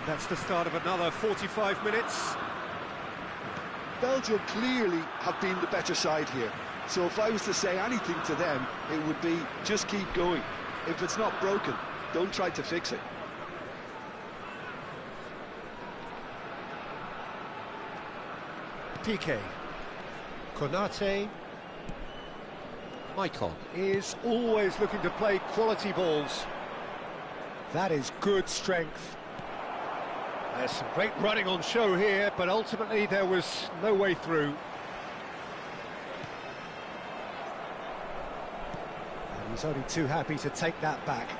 And that's the start of another 45 minutes. Belgium clearly have been the better side here. So if I was to say anything to them, it would be just keep going. If it's not broken, don't try to fix it. PK. Konate. Maicon is always looking to play quality balls. That is good strength. There's some great running on show here, but ultimately there was no way through. And he's only too happy to take that back.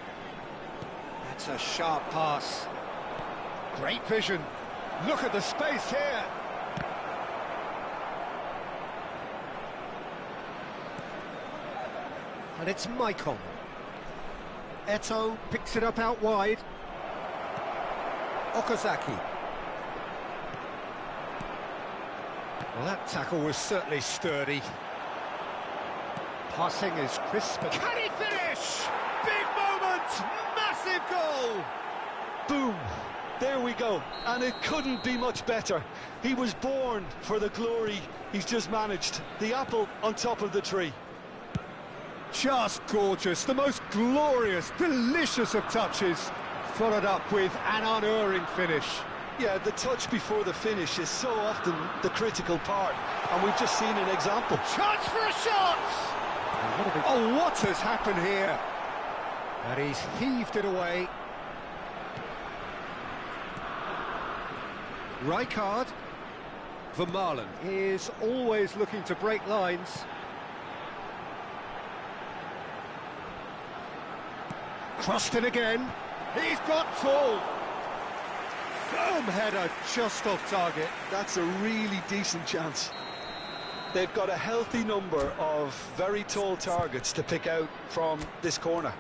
That's a sharp pass. Great vision. Look at the space here. And it's Maicon. Eto'o picks it up out wide. Okazaki. Well, that tackle was certainly sturdy. Passing is crisp. Can he finish? Big moment! Massive goal! Boom! There we go. And it couldn't be much better. He was born for the glory he's just managed. The apple on top of the tree. Just gorgeous. The most glorious, delicious of touches. Followed up with an unerring finish. Yeah, the touch before the finish is so often the critical part, and we've just seen an example. Chance for a shot! Oh, what has happened here? And he's heaved it away. Rijkaard. Vermaelen is always looking to break lines. Crossed it again. He's got full. Firm header just off target. That's a really decent chance. They've got a healthy number of very tall targets to pick out from this corner.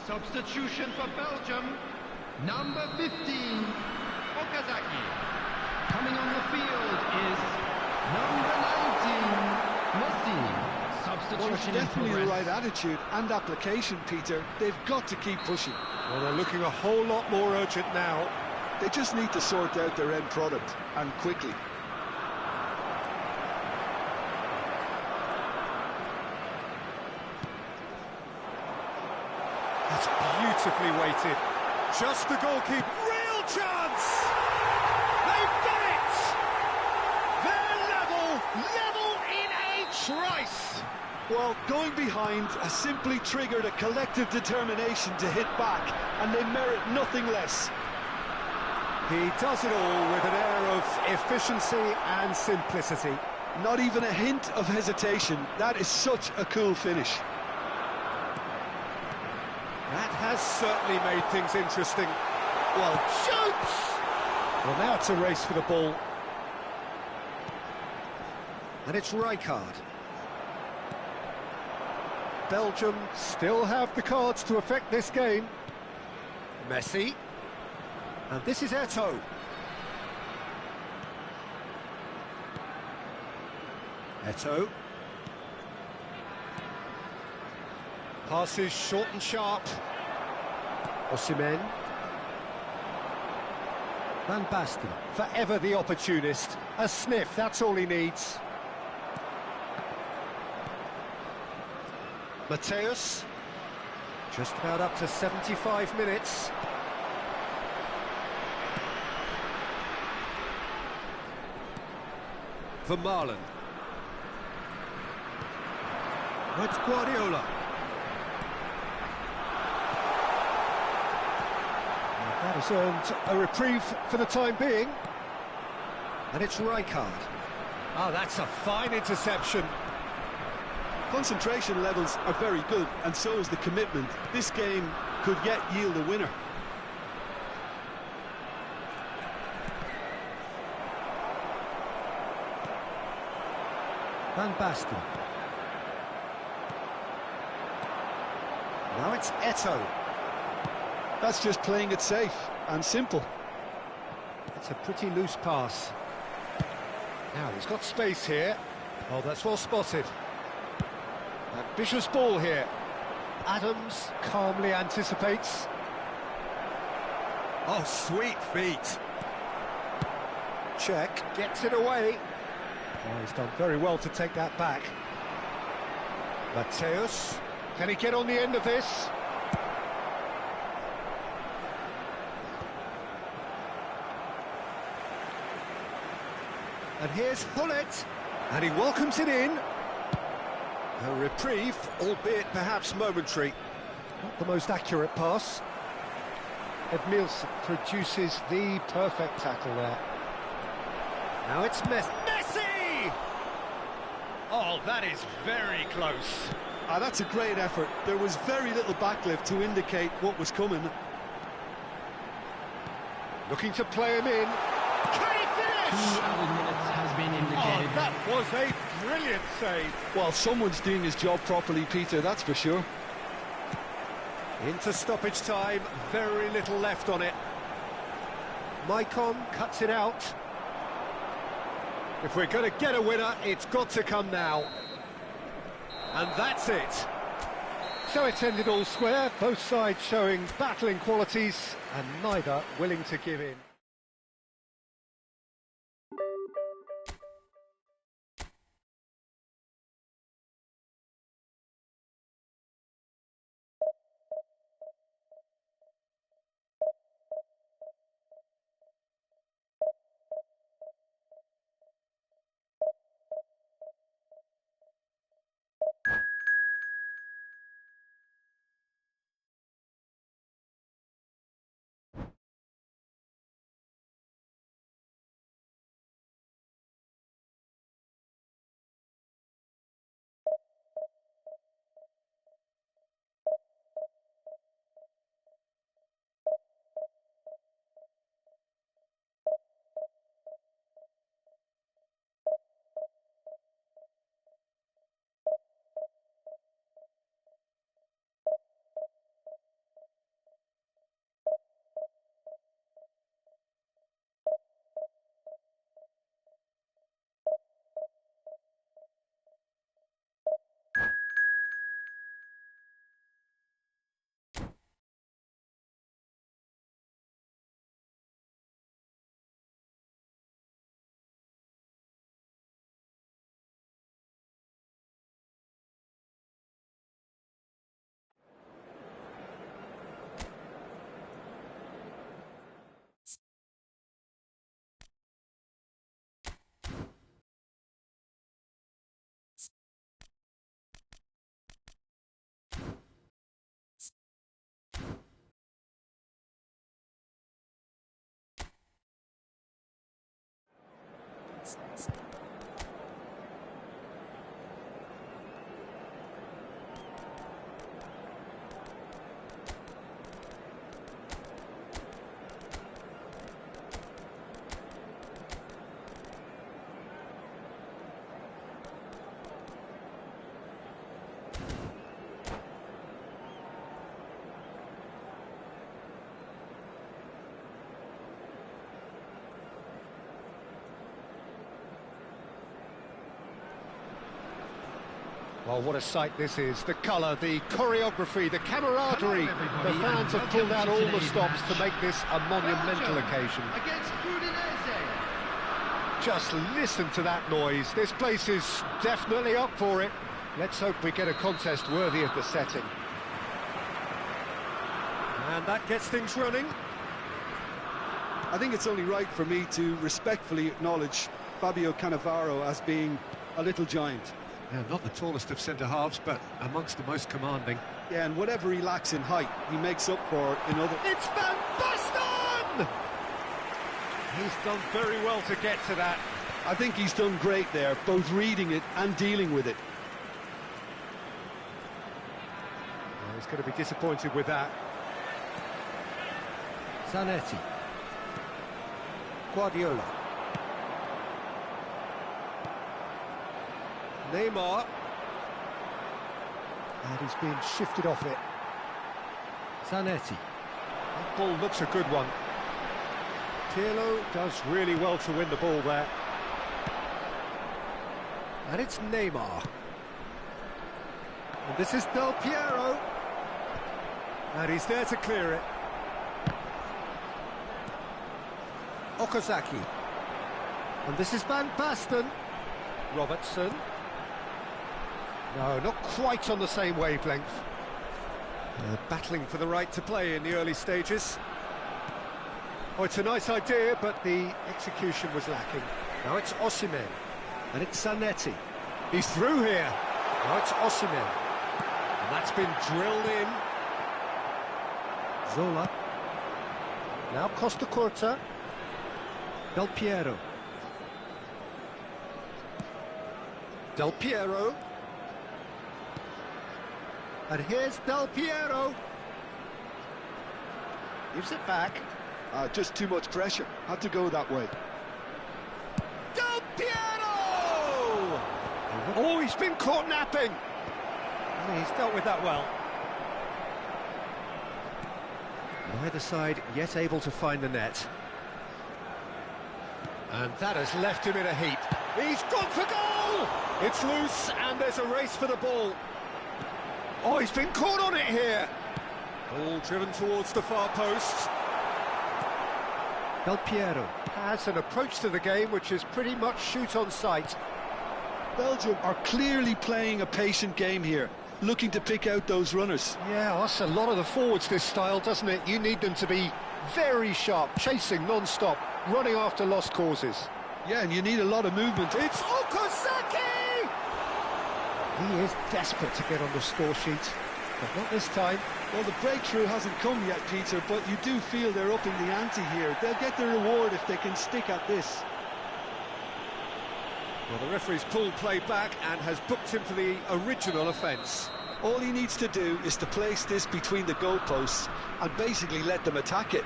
Substitution for Belgium, number 15, Okazaki. Coming on the field is number 19, Messi. Substitution. Well, it's definitely the right attitude and application, Peter. They've got to keep pushing. Well, they're looking a whole lot more urgent now. They just need to sort out their end product, and quickly. That's beautifully weighted. Just the goalkeeper. Real chance! They've done it! They're level in a trice! Well, going behind has simply triggered a collective determination to hit back, and they merit nothing less. He does it all with an air of efficiency and simplicity. Not even a hint of hesitation. That is such a cool finish. That has certainly made things interesting. Well, shoots! Well, now it's a race for the ball. And it's Rijkaard. Belgium still have the cards to affect this game. Messi. And this is Eto'o. Eto'o. Passes short and sharp. Osimhen. Van Basten, forever the opportunist. A sniff, that's all he needs. Mateus. Just about up to 75 minutes. Vermaelen. That's Guardiola. That has earned a reprieve for the time being. And it's Rijkaard. Oh, that's a fine interception. Concentration levels are very good, and so is the commitment. This game could yet yield a winner. Van Basten. Now it's Eto'o. That's just playing it safe and simple. It's a pretty loose pass. Now he's got space here. Oh, that's well spotted. Ambitious ball here. Adams calmly anticipates. Oh, sweet feet. Check, gets it away. Oh, he's done very well to take that back. Mateus, can he get on the end of this? And here's Hullet, and he welcomes it in. A reprieve, albeit perhaps momentary. Not the most accurate pass. Edmilson produces the perfect tackle there. Now it's Messi! Oh, that is very close. That's a great effort. There was very little backlift to indicate what was coming. Looking to play him in. Can he finish? 2 added minutes has been indicated. Oh, that was a brilliant save. Well, someone's doing his job properly, Peter, that's for sure. Into stoppage time, very little left on it. Maicon cuts it out. If we're going to get a winner, it's got to come now. And that's it. So it's ended all square, both sides showing battling qualities, and neither willing to give in. Well, what a sight this is. The colour, the choreography, the camaraderie. The fans have pulled out all the stops to make this a monumental occasion. Against Udinese. Just listen to that noise. This place is definitely up for it. Let's hope we get a contest worthy of the setting. And that gets things running. I think it's only right for me to respectfully acknowledge Fabio Cannavaro as being a little giant. Yeah, not the tallest of centre-halves, but amongst the most commanding. Yeah, and whatever he lacks in height, he makes up for in other... It's Van Basten! He's done very well to get to that. I think he's done great there, both reading it and dealing with it. Well, he's going to be disappointed with that. Zanetti. Guardiola. Neymar. And he's being shifted off it. Zanetti. That ball looks a good one. Pirlo does really well to win the ball there. And it's Neymar. And this is Del Piero. And he's there to clear it. Okazaki. And this is Van Basten. Robertson. No, not quite on the same wavelength. Battling for the right to play in the early stages. Oh, it's a nice idea, but the execution was lacking. Now it's Osimhen. And it's Zanetti. He's through here. Now it's Osimhen. And that's been drilled in. Zola. Now Costa Curta. Del Piero. Del Piero. And here's Del Piero. Gives it back. Just too much pressure. Had to go that way. Del Piero! Oh, he's been caught napping. He's dealt with that well. Neither side yet able to find the net. And that has left him in a heap. He's gone for goal! It's loose and there's a race for the ball. Oh, he's been caught on it here. Ball driven towards the far post. Del Piero has an approach to the game which is pretty much shoot on sight. Belgium are clearly playing a patient game here, looking to pick out those runners. Yeah, that's a lot of the forwards, this style, doesn't it? You need them to be very sharp, chasing non-stop, running after lost causes. Yeah, and you need a lot of movement. It's Okazaki! He is desperate to get on the score sheet, but not this time. Well, the breakthrough hasn't come yet, Peter, but you do feel they're upping the ante here. They'll get the reward if they can stick at this. Well, the referee's pulled play back and has booked him for the original offence. All he needs to do is to place this between the goalposts and basically let them attack it.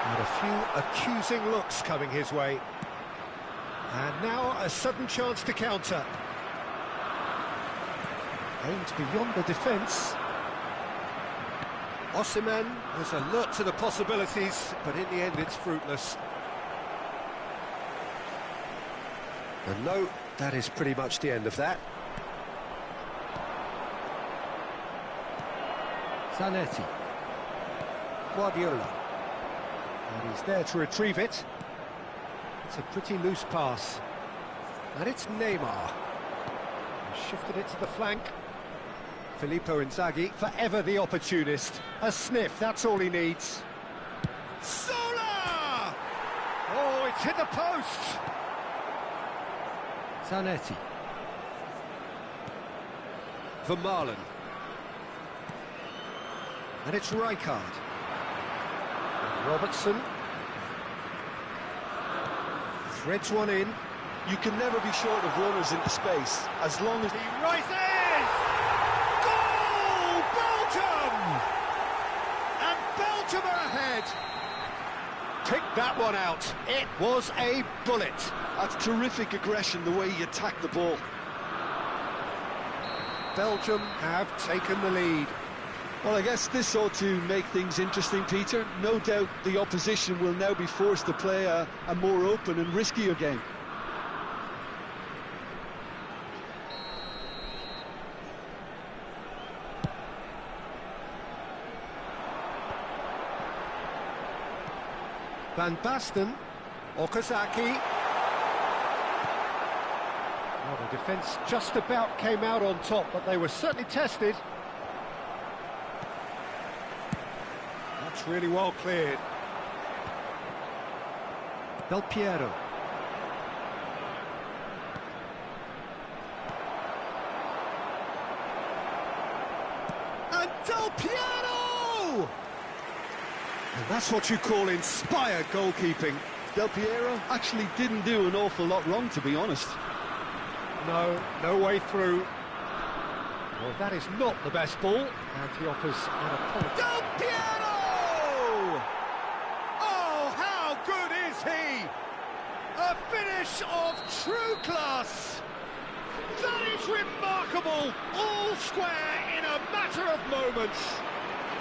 And a few accusing looks coming his way. And now a sudden chance to counter. Aimed beyond the defence. Osimhen was alert to the possibilities, but in the end it's fruitless. And no, that is pretty much the end of that. Zanetti. Guardiola. And he's there to retrieve it. It's a pretty loose pass. And it's Neymar. He shifted it to the flank. Filippo Inzaghi, forever the opportunist. A sniff, that's all he needs. Zola! Oh, it's hit the post! Zanetti. Vermaelen. And it's Rijkaard. And Robertson. Threads one in. You can never be short of runners into space, as long as... He rises! Goal! Belgium! And Belgium are ahead. Pick that one out. It was a bullet. That's terrific aggression, the way he attacked the ball. Belgium have taken the lead. Well, I guess this ought to make things interesting, Peter. No doubt the opposition will now be forced to play a more open and riskier game. Van Basten, Okazaki. Well, the defence just about came out on top, but they were certainly tested. That's really well cleared. Del Piero. And Del Piero! And that's what you call inspired goalkeeping. Del Piero actually didn't do an awful lot wrong, to be honest. No, no way through. Well, that is not the best ball, and he offers an apology. Del Piero! Oh, how good is he? A finish of true class. That is remarkable. All square in a matter of moments.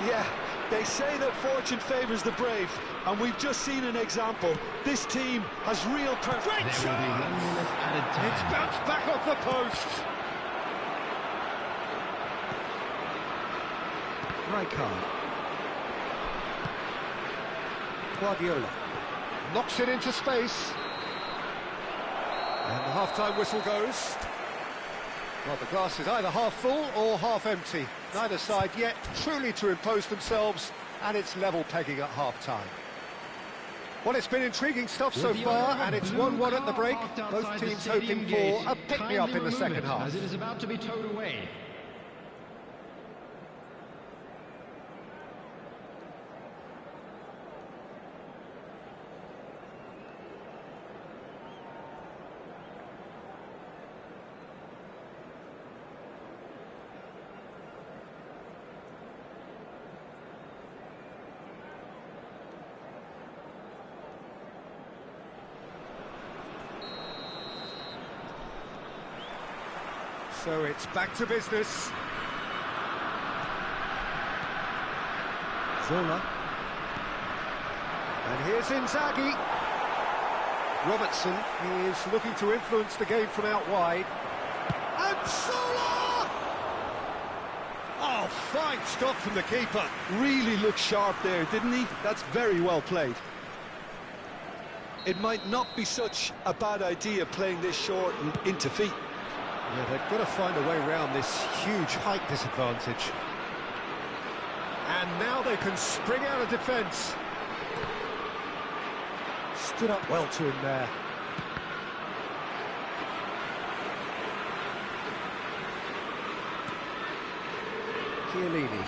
Yeah, They say that fortune favours the brave, and we've just seen an example. This team has real perfect. Great There will be 1 chance! minute added time. It's bounced back off the post. Rijkaard. Guardiola. Knocks it into space. And the half-time whistle goes. Well, the glass is either half full or half empty. Neither side yet truly to impose themselves, and it's level pegging at half-time. Well, it's been intriguing stuff so With the far, owner of and it's blue 1-1 at the car break. parked Both outside the teams stadium hoping gate. for a pick-me-up in the Kindly second remove it, half. as it is about to be towed away. So it's back to business. Zola. And here's Inzaghi. Robertson is looking to influence the game from out wide. And Zola! Oh, fine stop from the keeper. Really looked sharp there, didn't he? That's very well played. It might not be such a bad idea playing this short and into feet. Yeah, they've got to find a way around this huge height disadvantage. And now they can spring out of defence. Stood up well to him there. Chiellini.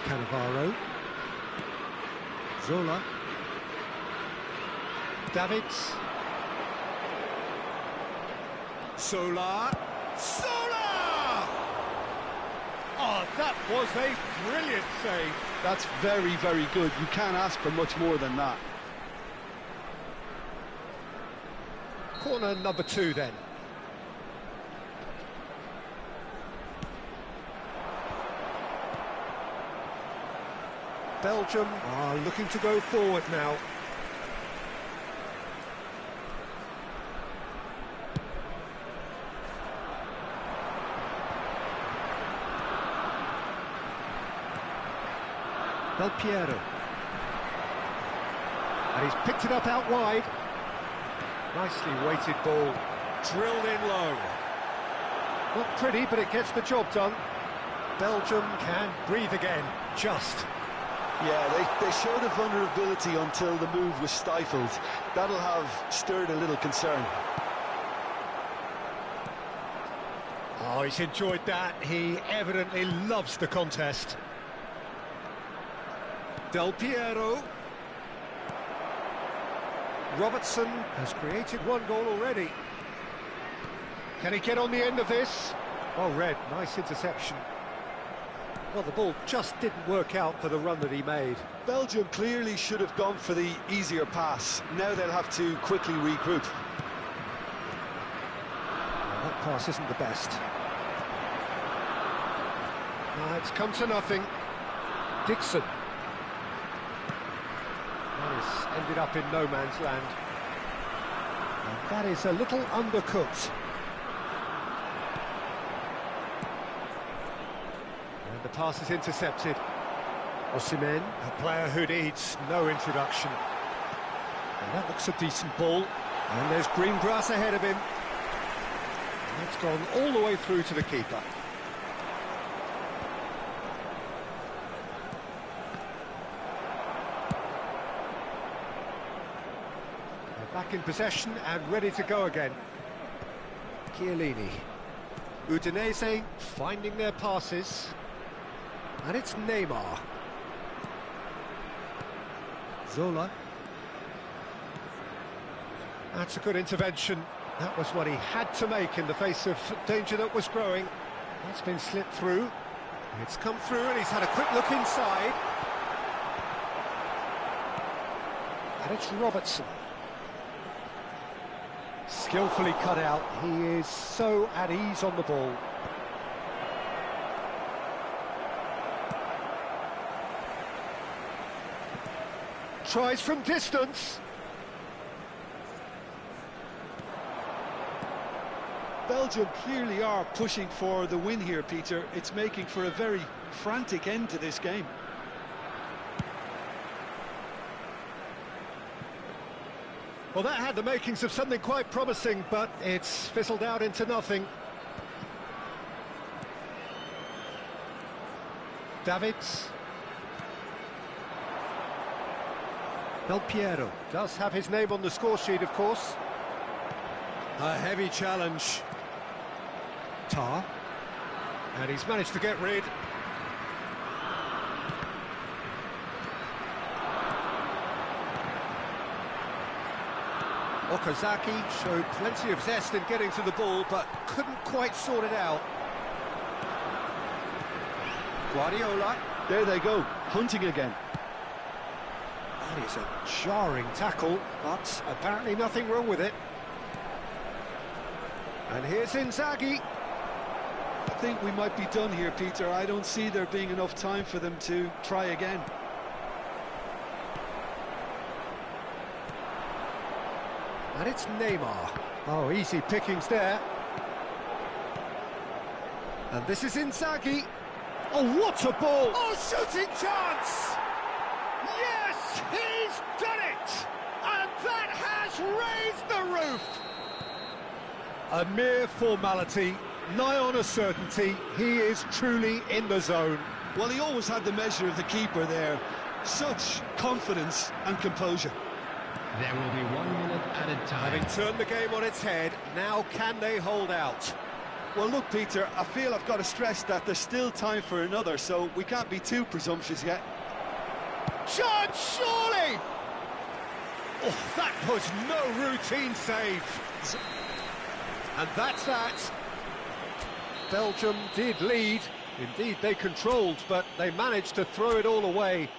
Cannavaro. Zola. Davids. Solar. Solar! Oh, that was a brilliant save. That's very, very good. You can't ask for much more than that. Corner number 2 then. Belgium are looking to go forward now. Del Piero. And he's picked it up out wide. Nicely weighted ball, drilled in low. Not pretty, but it gets the job done. Belgium can breathe again, just. Yeah, they showed a vulnerability until the move was stifled. That'll have stirred a little concern. Oh, he's enjoyed that. He evidently loves the contest. Del Piero. Robertson has created 1 goal already. Can he get on the end of this? Oh, Red, nice interception. Well, the ball just didn't work out for the run that he made. Belgium clearly should have gone for the easier pass. Now they'll have to quickly regroup. Well, that pass isn't the best. It's come to nothing. Dixon. That has ended up in no man's land. And that is a little undercooked. And the pass is intercepted. Osimhen, a player who needs no introduction. And that looks a decent ball. And there's green grass ahead of him. And it's gone all the way through to the keeper. Back in possession and ready to go again. Chiellini. Udinese finding their passes. And it's Neymar. Zola. That's a good intervention. That was what he had to make in the face of danger that was growing. That's been slipped through. It's come through and he's had a quick look inside. And it's Robertson. Skillfully cut out. He is so at ease on the ball. tries from distance. Belgium clearly are pushing for the win here, Peter. It's making for a very frantic end to this game. Well, that had the makings of something quite promising, but it's fizzled out into nothing. Davids. Del Piero does have his name on the score sheet, of course. A heavy challenge. Tar. And he's managed to get rid. Okazaki showed plenty of zest in getting to the ball, but couldn't quite sort it out. Guardiola. There they go, hunting again. That is a jarring tackle, but apparently nothing wrong with it. And here's Inzaghi. I think we might be done here, Peter. I don't see there being enough time for them to try again. And it's Neymar. Oh, easy pickings there. And this is Inzaghi. Oh, what a ball! Oh, shooting chance! Yes, he's done it! And that has raised the roof! A mere formality, nigh on a certainty. He is truly in the zone. Well, he always had the measure of the keeper there. Such confidence and composure. There will be 1 minute added time. Having turned the game on its head, now can they hold out? Well, look, Peter, I feel I've got to stress that there's still time for another, so we can't be too presumptuous yet. Chance, surely! Oh, that was no routine save. And that's that. Belgium did lead. Indeed, they controlled, but they managed to throw it all away.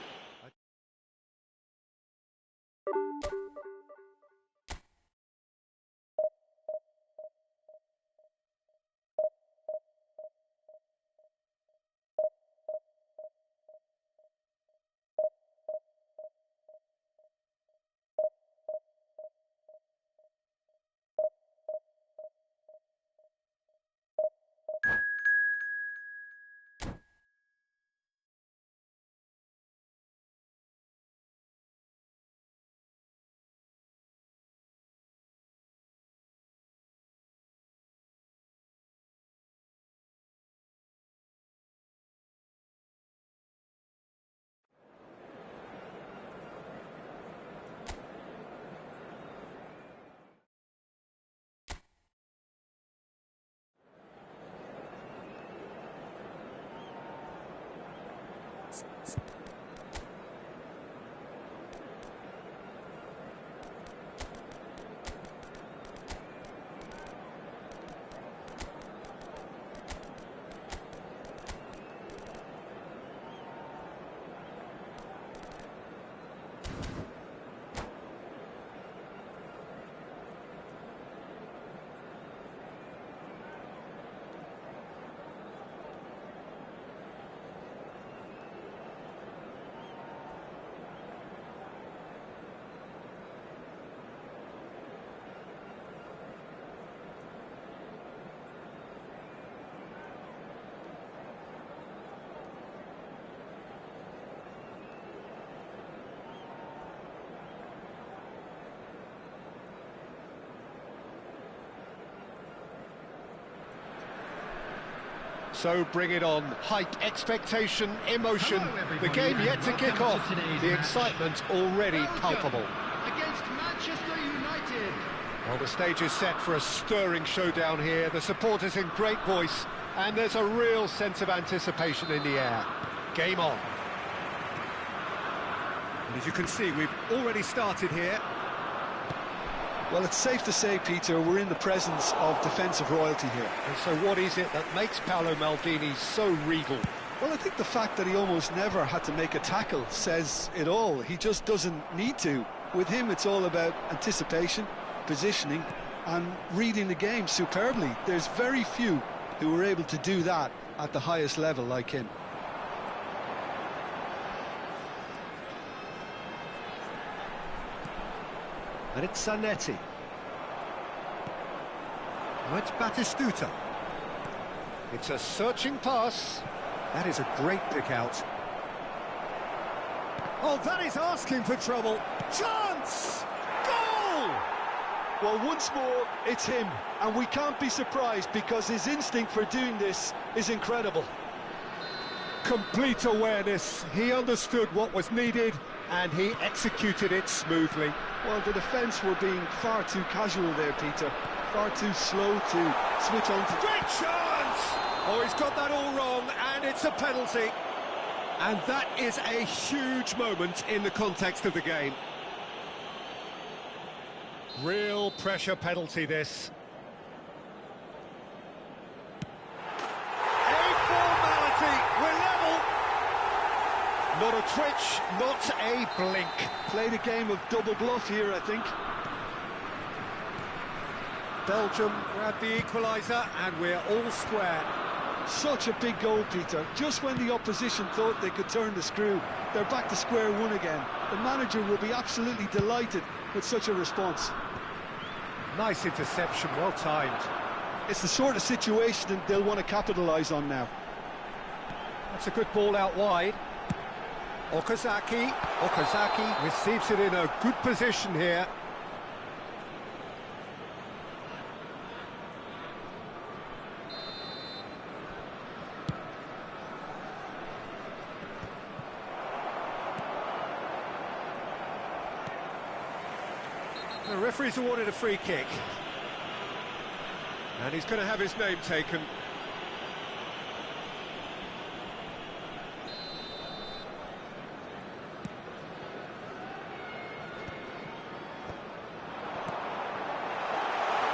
So bring it on. Hype, expectation, emotion. Hello, the game everybody, yet to and kick welcome off. to today's The match. excitement already Belgium palpable. against Manchester United. Well, the stage is set for a stirring showdown here. The supporters in great voice, and there's a real sense of anticipation in the air. Game on. And as you can see, we've already started here. Well, it's safe to say, Peter, we're in the presence of defensive royalty here. And so what is it that makes Paolo Maldini so regal? Well, I think the fact that he almost never had to make a tackle says it all. He just doesn't need to. With him, it's all about anticipation, positioning, and reading the game superbly. There's very few who were able to do that at the highest level like him. And it's Zanetti. Now it's Batistuta. It's a searching pass. That is a great pick out. Oh, that is asking for trouble. Chance! Goal! Well, once more, it's him, and we can't be surprised because his instinct for doing this is incredible. Complete awareness. He understood what was needed, and he executed it smoothly. Well, the defence were being far too casual there, Peter. Far too slow to switch on to... Great chance! Oh, he's got that all wrong, and it's a penalty. And that is a huge moment in the context of the game. Real pressure penalty, this. A formality, we're level. Not a twitch, not a blink. Played a game of double bluff here, I think. Belgium grabbed the equaliser, and we're all square. Such a big goal, Peter. Just when the opposition thought they could turn the screw, they're back to square one again. The manager will be absolutely delighted with such a response. Nice interception, well timed. It's the sort of situation they'll want to capitalise on now. That's a good ball out wide. Okazaki receives it in a good position here. The referee's awarded a free kick. And he's going to have his name taken.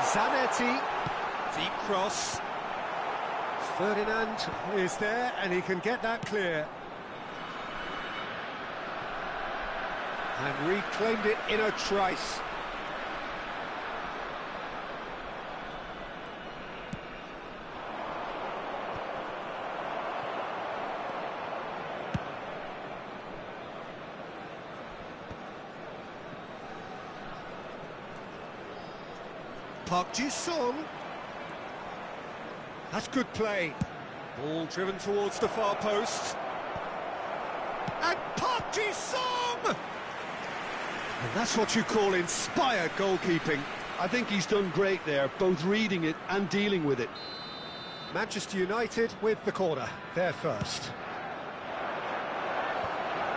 Zanetti, deep cross. Ferdinand is there, and he can get that clear. And reclaimed it in a trice. Park Ji-sung. That's good play. Ball driven towards the far post. And Park Ji-sung! And that's what you call inspired goalkeeping. I think he's done great there, both reading it and dealing with it. Manchester United with the corner, they're first.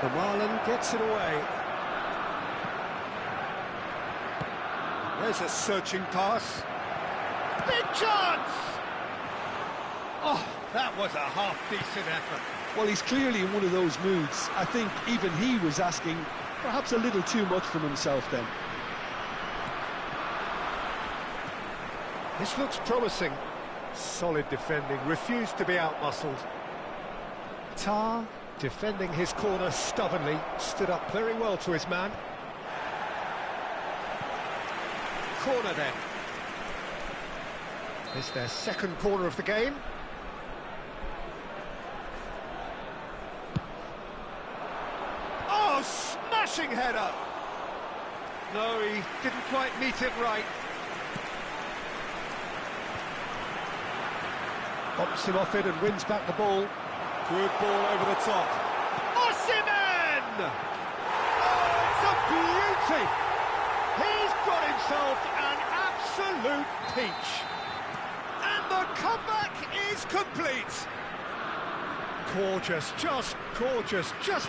The Marlin gets it away. There's a searching pass. Big chance! Oh, that was a half-decent effort. Well, he's clearly in one of those moods. I think even he was asking perhaps a little too much from himself then. This looks promising. Solid defending, refused to be out-muscled. Tar, defending his corner stubbornly, stood up very well to his man. Corner then. It's their second corner of the game. Oh, smashing header! No, he didn't quite meet it right. Bumps him off it and wins back the ball. Good ball over the top. Osimhen! Oh, it's a beauty! He's got himself an absolute peach. And the comeback is complete. Gorgeous, just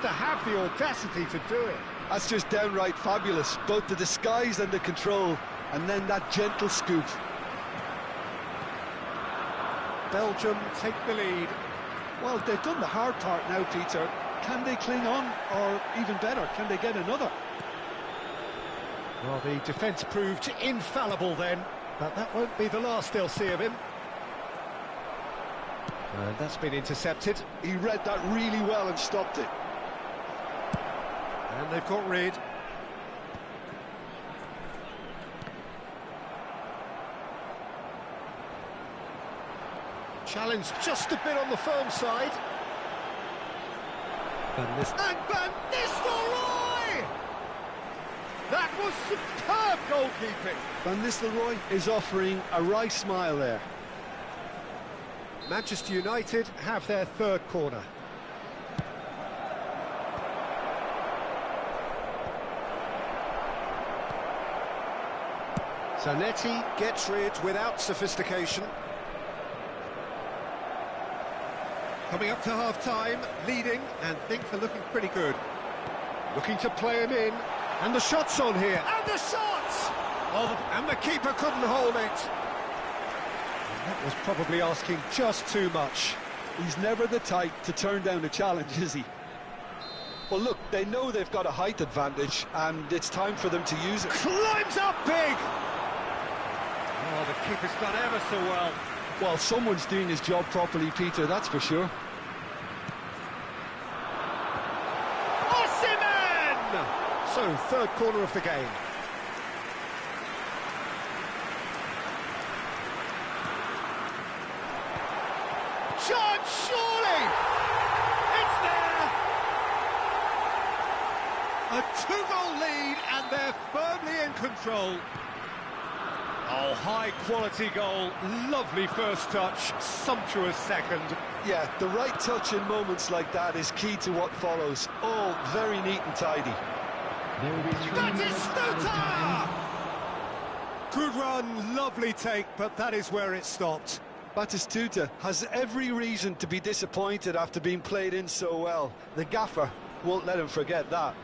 to have the audacity to do it. That's just downright fabulous, both the disguise and the control, and then that gentle scoop. Belgium take the lead. Well, they've done the hard part now, Peter. Can they cling on, or even better, can they get another? Well, the defence proved infallible then, but that won't be the last they'll see of him. And that's been intercepted. He read that really well and stopped it. And they've got rid. Challenge just a bit on the firm side. And Van Nistelrooy! That was superb goalkeeping. Van Nistelrooy is offering a right smile there. Manchester United have their third corner. Zanetti gets rid without sophistication. Coming up to half-time, leading, and things are looking pretty good. Looking to play him in, and the shot's on here, and the shot! Oh, and the keeper couldn't hold it. That was probably asking just too much. He's never the type to turn down a challenge, is he? Well, look, they know they've got a height advantage, and it's time for them to use it. Climbs up big! Oh, the keeper's done ever so well. Well, someone's doing his job properly, Peter, that's for sure. Osimhen! So, third corner of the game. Chance, surely! It's there! A two-goal lead, and they're firmly in control. Oh, high-quality goal, lovely first touch, sumptuous second. Yeah, the right touch in moments like that is key to what follows. All very neat and tidy. There will be 3 minutes added time. Good run, lovely take, but that is where it stopped. Batistuta has every reason to be disappointed after being played in so well. The gaffer won't let him forget that.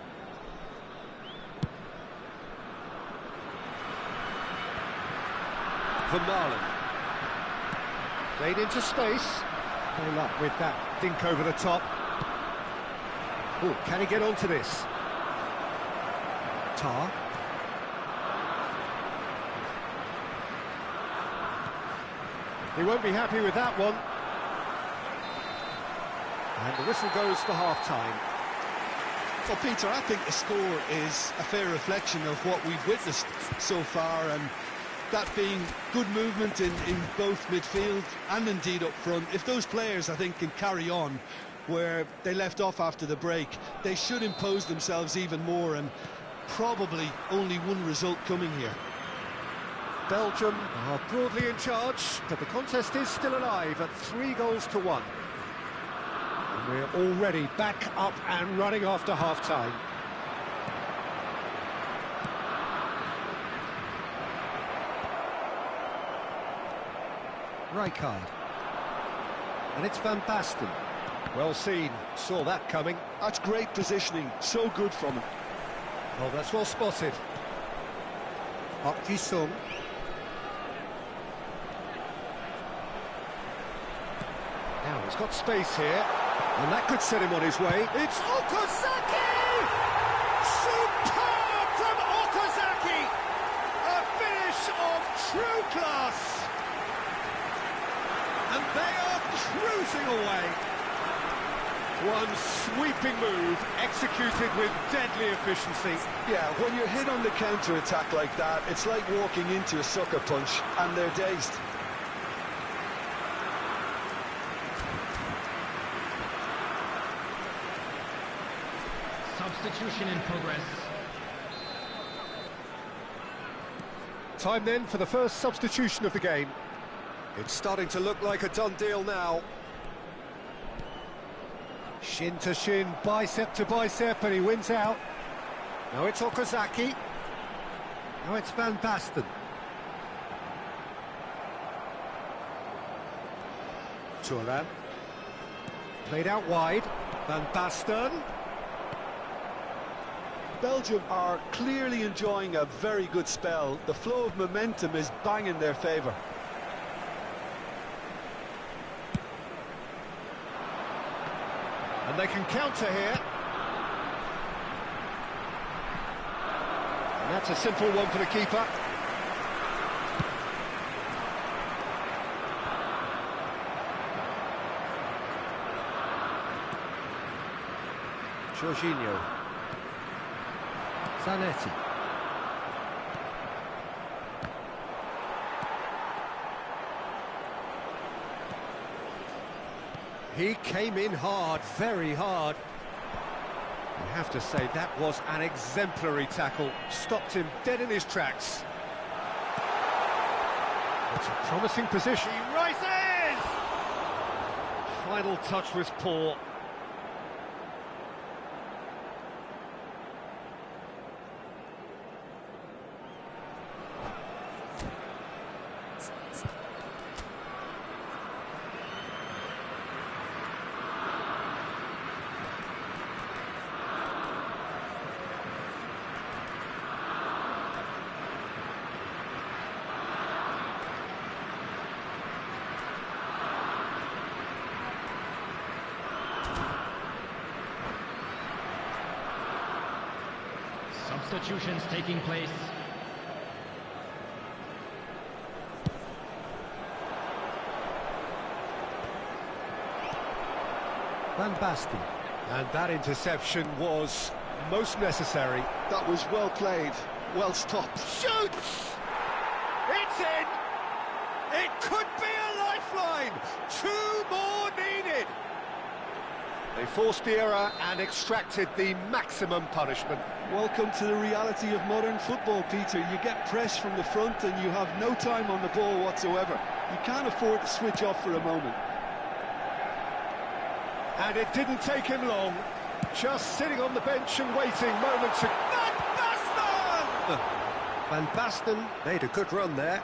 Van Marlen. Played into space. No luck with that dink over the top. Oh, can he get onto this? Tar. He won't be happy with that one. And the whistle goes for half-time. Well, Peter, I think the score is a fair reflection of what we've witnessed so far, and that being good movement in both midfield and indeed up front. If those players, I think, can carry on where they left off after the break, they should impose themselves even more, and probably only one result coming here. Belgium are broadly in charge, but the contest is still alive at 3-1. And we're already back up and running after half-time. Rijkaard. And it's Van Basten. Well seen, saw that coming. That's great positioning, so good from him. Oh, that's well spotted. Park Ji-sung. Now he's got space here, and that could set him on his way. It's Okazaki! Superb from Okazaki! A finish of true class! And they are cruising away. One sweeping move, executed with deadly efficiency. Yeah, when you're hit on the counter-attack like that, it's like walking into a sucker punch, and they're dazed. Substitution in progress. Time then for the first substitution of the game. It's starting to look like a done deal now. Shin to shin, bicep to bicep, and he wins out. Now it's Okazaki. Now it's Van Basten. Thuram. Played out wide. Van Basten. Belgium are clearly enjoying a very good spell. The flow of momentum is bang in their favour. And they can counter here. And that's a simple one for the keeper. Jorginho. Zanetti. He came in hard, very hard. He have to say, that was an exemplary tackle. Stopped him dead in his tracks. It's a promising position. He rises! Final touch was poor. Substitutions taking place. Van Basten. And that interception was most necessary. That was well played, well stopped. Shoots! It's in! It could be a lifeline! 2 more needed! They forced the error and extracted the maximum punishment. Welcome to the reality of modern football, Peter. You get pressed from the front and you have no time on the ball whatsoever. You can't afford to switch off for a moment. And it didn't take him long. Just sitting on the bench and waiting moments ago. Van Basten! Van Basten made a good run there.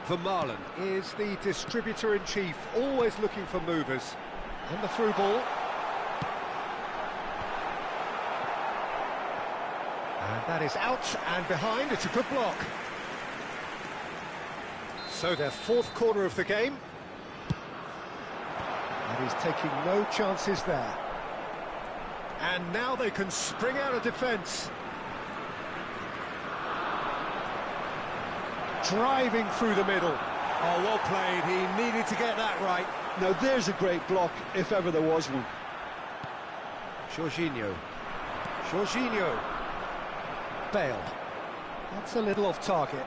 Vermaelen is the distributor-in-chief, always looking for movers. And the through ball. And that is out and behind. It's a good block. So their 4th corner of the game. And he's taking no chances there. And now they can spring out of defence. Driving through the middle. Oh, well played. He needed to get that right. Now there's a great block, if ever there was one. Jorginho. Bale. That's a little off target.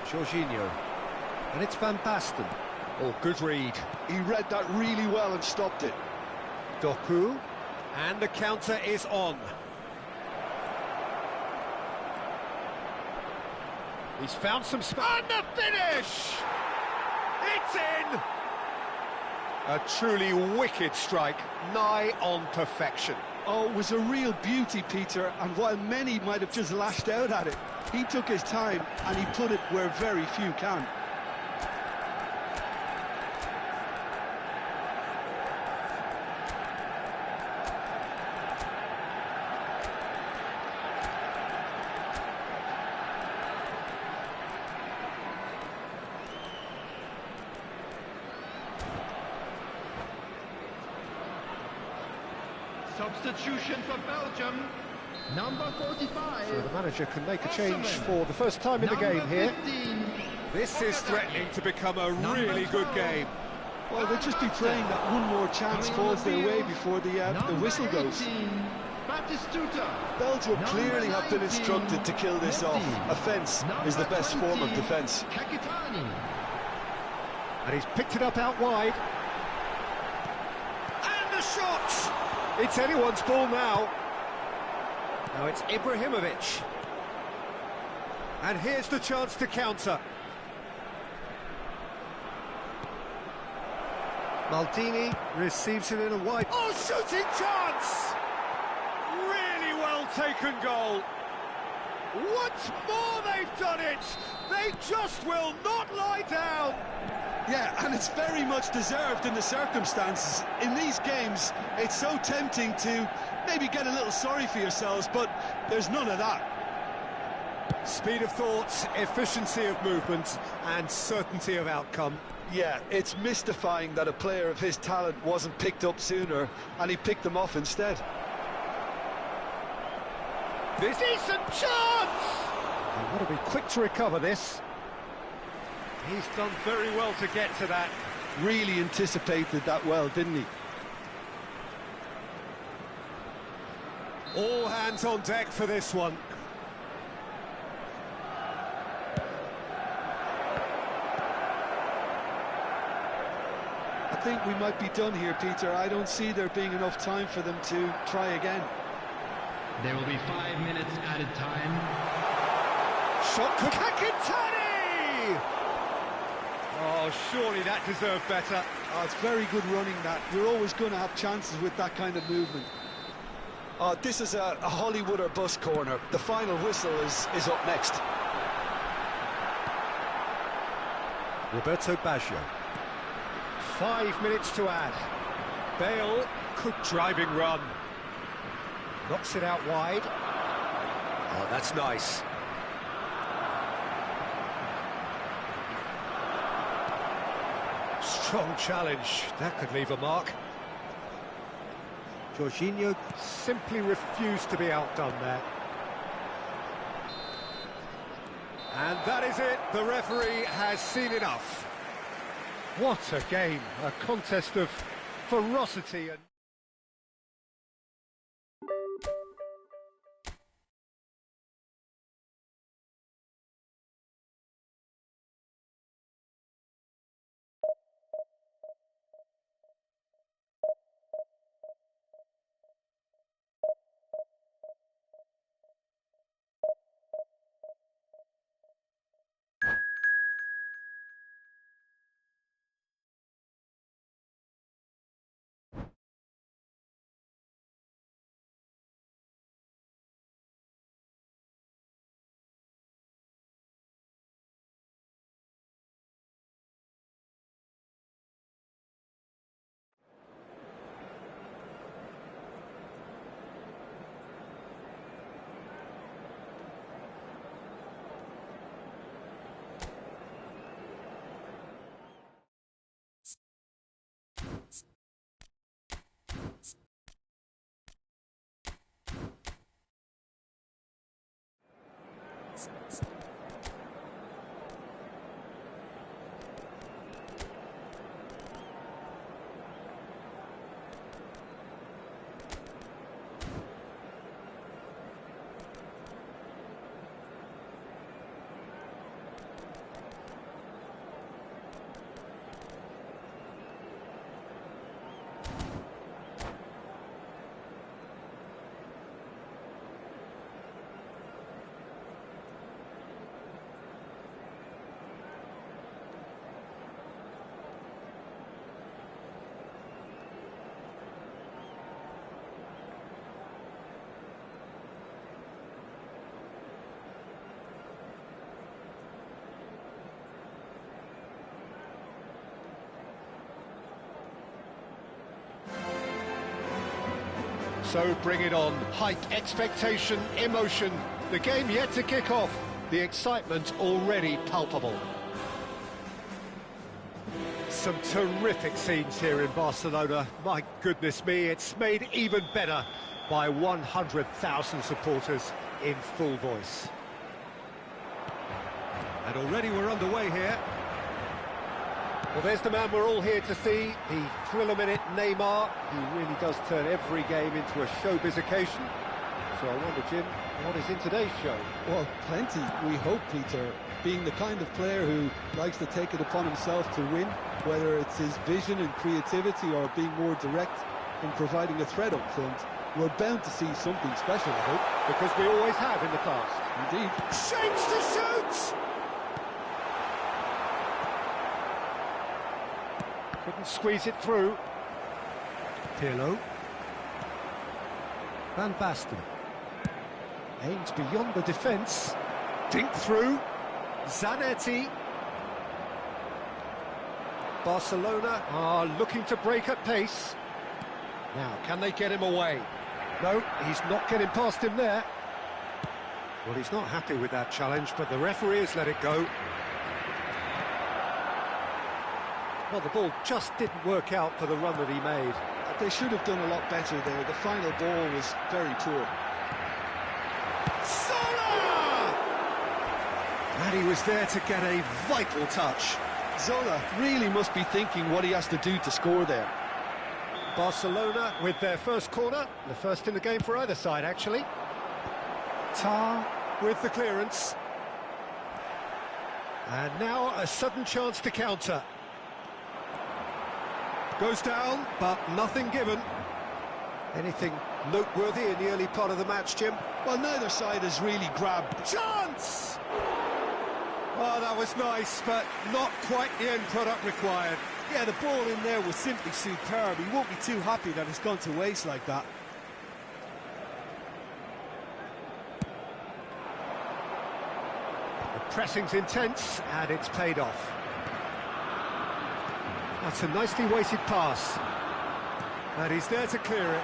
Jorginho. And it's Van Basten. Oh, good read. He read that really well and stopped it. Doku. And the counter is on. He's found some space. And the finish! It's in! A truly wicked strike, nigh on perfection. Oh, it was a real beauty, Peter, and while many might have just lashed out at it, he took his time and he put it where very few can. Substitution for Belgium. Number 45. So the manager can make a change for the first time in the game here. 15. This is threatening to become a really good game. Well, they'll just be praying that one more chance falls their way before the whistle goes. 18. Batistuta. Belgium clearly have been instructed to kill this off. Offence is the best form of defence. Kakitani. And he's picked it up out wide. And the shot! It's anyone's ball now. Now it's Ibrahimovic. And here's the chance to counter. Maldini receives it in a wide... Oh, shooting chance! Really well taken goal. Once more they've done it! They just will not lie down! Yeah, and it's very much deserved in the circumstances. In these games, it's so tempting to maybe get a little sorry for yourselves, but there's none of that. Speed of thought, efficiency of movement, and certainty of outcome. Yeah, it's mystifying that a player of his talent wasn't picked up sooner, and he picked them off instead. This decent chance! They've got to be quick to recover this. He's done very well to get to that. Really anticipated that well, didn't he? All hands on deck for this one. think we might be done here, Peter. I don't see there being enough time for them to try again. There will be 5 minutes added time. Shot could... Kakitani! Oh, surely that deserved better. Oh, it's very good running, that. You're always going to have chances with that kind of movement. This is a Hollywood or bust corner. The final whistle is up next. Roberto Baggio. 5 minutes to add. Bale, good driving run. Knocks it out wide. Oh, that's nice. Strong challenge. That could leave a mark. Jorginho simply refused to be outdone there. And that is it. The referee has seen enough. What a game. A contest of ferocity and... So bring it on. Height, expectation, emotion. The game yet to kick off. The excitement already palpable. Some terrific scenes here in Barcelona. My goodness me, it's made even better by 100,000 supporters in full voice. And already we're underway here. Well, there's the man we're all here to see, the thriller-minute Neymar. He really does turn every game into a showbiz occasion. So I wonder, Jim, what is in today's show? Well, plenty, we hope, Peter. Being the kind of player who likes to take it upon himself to win, whether it's his vision and creativity or being more direct in providing a threat up front, we're bound to see something special, I hope. Because we always have in the past. Indeed. Shapes to shoot! Couldn't squeeze it through. Pirlo. Van Basten. Aims beyond the defence. Dink through. Zanetti. Barcelona are looking to break at pace. Now, can they get him away? No, he's not getting past him there. Well, he's not happy with that challenge, but the referee has let it go. Well, the ball just didn't work out for the run that he made. They should have done a lot better there. The final ball was very poor. Zola! And he was there to get a vital touch. Zola really must be thinking what he has to do to score there. Barcelona with their first corner, the first in the game for either side, actually. Tar with the clearance. And now a sudden chance to counter. Goes down, but nothing given. Anything noteworthy in the early part of the match, Jim? Well, neither side has really grabbed. Chance! Oh, that was nice, but not quite the end product required. Yeah, the ball in there was simply superb. He won't be too happy that it's gone to waste like that. The pressing's intense, and it's paid off. That's a nicely weighted pass. And he's there to clear it.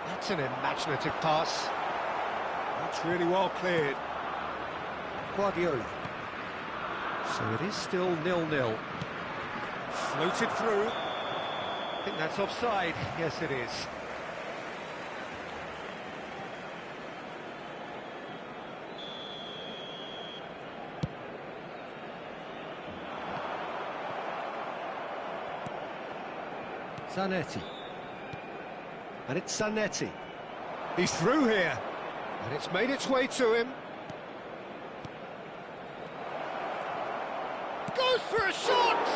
That's an imaginative pass. That's really well cleared. Guardiola. So it is still 0-0. Floated through. I think that's offside. Yes, it is. Zanetti. And it's Zanetti. He's through here. And it's made its way to him. Goes for a shot!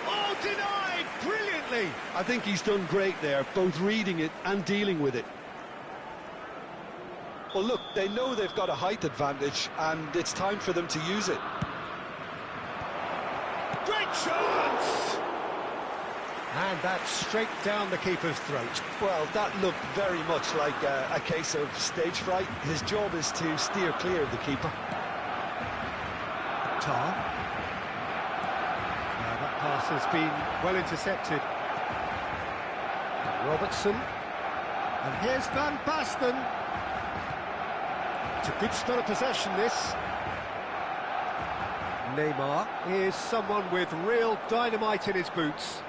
Oh, denied brilliantly! I think he's done great there, both reading it and dealing with it. Well, look, they know they've got a height advantage, and it's time for them to use it. Great chance! And that's straight down the keeper's throat. Well, that looked very much like a case of stage fright. His job is to steer clear of the keeper. Tar. That pass has been well intercepted. And Robertson. And here's Van Basten. It's a good spell of possession, this. Neymar is someone with real dynamite in his boots.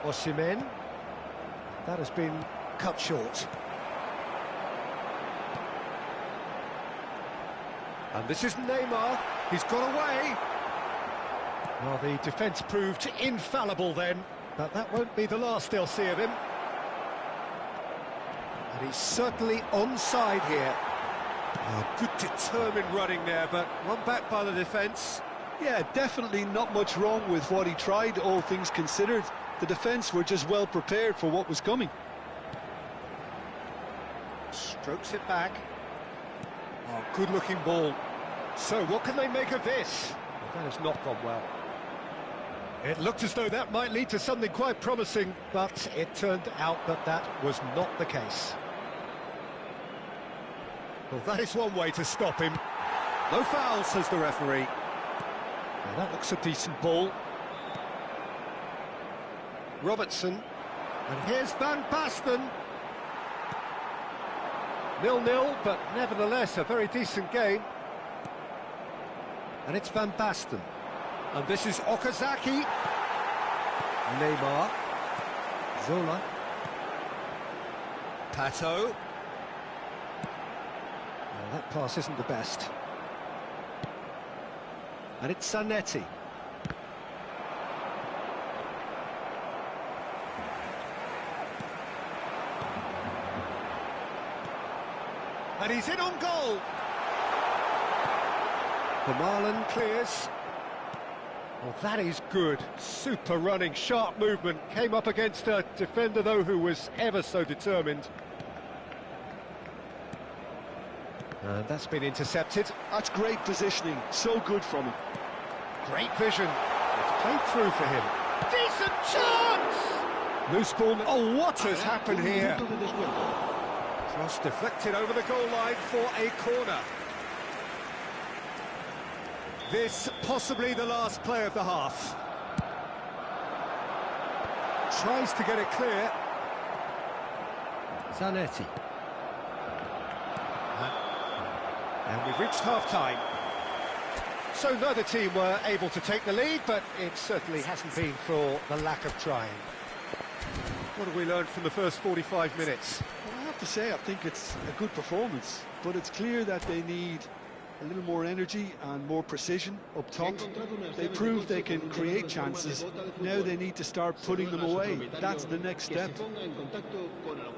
Osimhen. That has been cut short. And this is Neymar. He's got away. Well, the defence proved infallible then, but that won't be the last they'll see of him. And he's certainly onside here. Oh, good determined running there, but one back by the defence. Yeah, definitely not much wrong with what he tried, all things considered. The defence were just well prepared for what was coming. Strokes it back. Oh, good-looking ball. So, what can they make of this? Well, that has not gone well. It looked as though that might lead to something quite promising, but it turned out that that was not the case. Well, that is one way to stop him. No foul, says the referee. Now, that looks a decent ball. Robertson. And here's Van Basten. 0-0, but nevertheless a very decent game. And it's Van Basten. And this is Okazaki. Neymar. Zola. Pato. Well, that pass isn't the best. And it's Zanetti. And he's in on goal. Vermaelen clears. Well, that is good. Super running, sharp movement. Came up against a defender, though, who was ever so determined. And that's been intercepted. That's great positioning. So good from him. Great vision. It's played through for him. Decent chance! Loose ball. Oh, what has happened here? Cross deflected over the goal line for a corner. This possibly the last play of the half. Tries to get it clear. Zanetti. And we've reached half-time. So neither team were able to take the lead, but it certainly hasn't been for the lack of trying. What have we learned from the first 45 minutes? Well, I have to say, I think it's a good performance, but it's clear that they need a little more energy and more precision up top. They proved they can create chances. Now they need to start putting them away. That's the next step.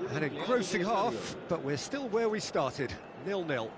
An engrossing half, but we're still where we started, 0-0.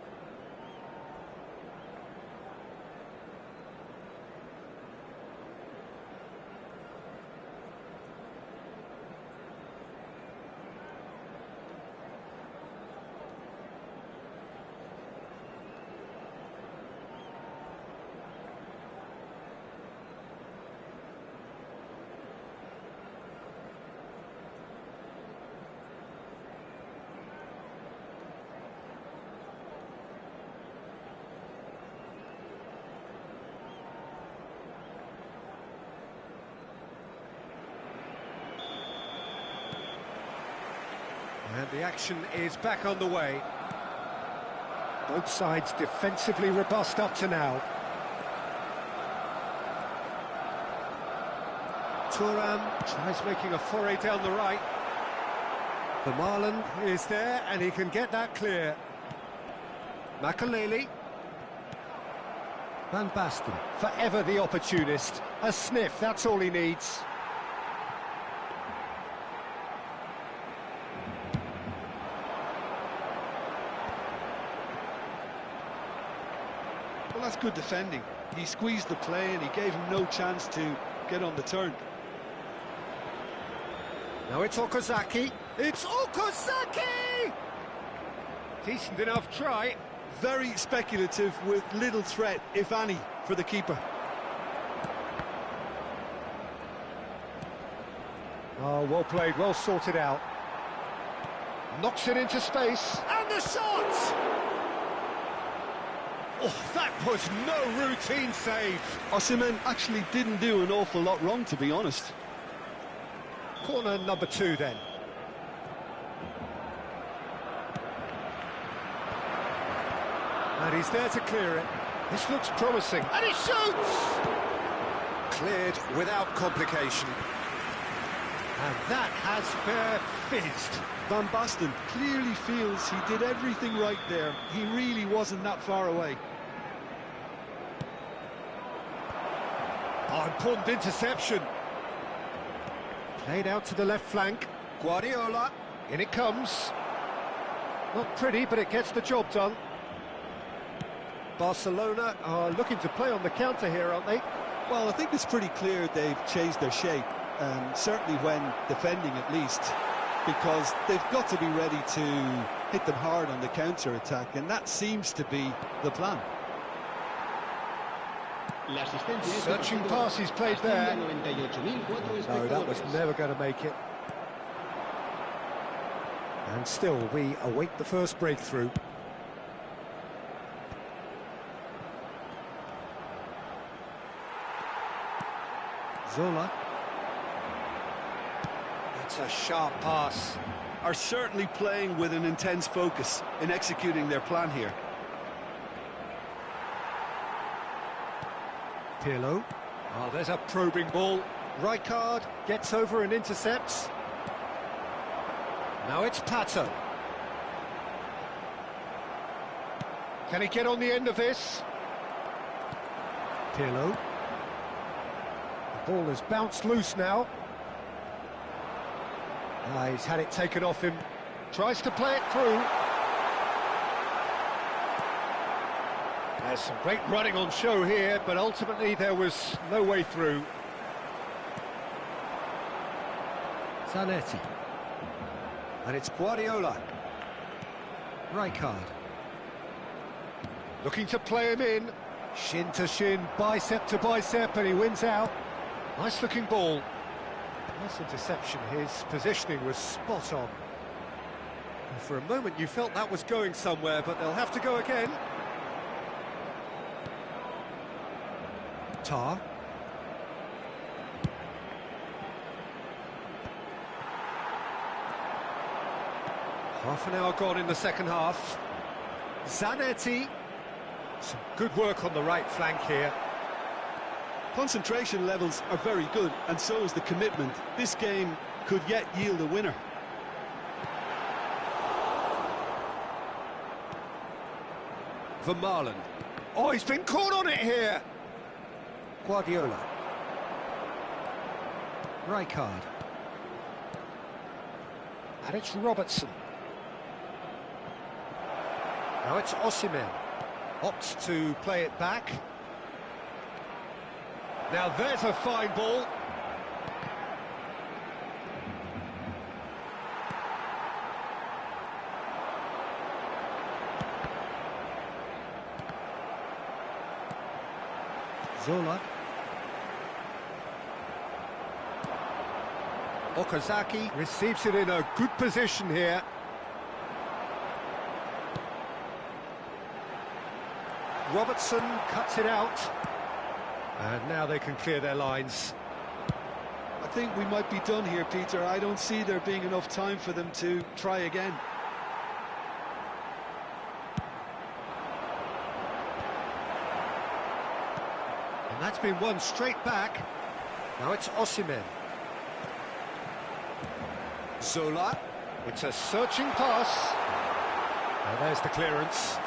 And the action is back on the way. Both sides defensively robust up to now. Thuram tries making a foray down the right. Vermaelen is there and he can get that clear. Makaleli. Van Basten, forever the opportunist. A sniff, that's all he needs. Well, that's good defending. He squeezed the play and he gave him no chance to get on the turn. Now it's Okazaki. It's Okazaki! Decent enough try. Very speculative with little threat, if any, for the keeper. Oh, well played, well sorted out. Knocks it into space. And the shot! Oh, that was no routine save. Osimhen actually didn't do an awful lot wrong, to be honest. Corner number 2 then. And he's there to clear it. This looks promising. And he shoots! Cleared without complication. And that has fair fizzed. Van Basten clearly feels he did everything right there. He really wasn't that far away. Oh, important interception. Played out to the left flank. Guardiola. In it comes. Not pretty, but it gets the job done. Barcelona are looking to play on the counter here, aren't they? Well, I think it's pretty clear they've changed their shape, certainly when defending at least, because they've got to be ready to hit them hard on the counter-attack, and that seems to be the plan. Searching passes played there. No, that was never going to make it. And still, we await the first breakthrough. Zola. That's a sharp pass. Are certainly playing with an intense focus in executing their plan here. Pirlo. Oh, there's a probing ball. Rijkaard gets over and intercepts. Now it's Pato. Can he get on the end of this? Pirlo. The ball has bounced loose now. He's had it taken off him. Tries to play it through. There's some great running on show here, but ultimately there was no way through. Zanetti. And it's Guardiola. Rijkaard. Looking to play him in. Shin to shin, bicep to bicep, and he wins out. Nice looking ball. Nice interception. His positioning was spot on. And for a moment you felt that was going somewhere, but they'll have to go again. Tar. Half an hour gone in the second half. Zanetti. Some good work on the right flank here. Concentration levels are very good, and so is the commitment. This game could yet yield a winner. Vermaelen. Oh, he's been caught on it here. Guardiola. Rijkaard. And it's Robertson. Now it's Osimhen. Opts to play it back. Now there's a fine ball. Zola. Okazaki receives it in a good position here. Robertson cuts it out. And now they can clear their lines. I think we might be done here, Peter. I don't see there being enough time for them to try again. And that's been won straight back. Now it's Osimhen. Zola. It's a searching pass. Now there's the clearance.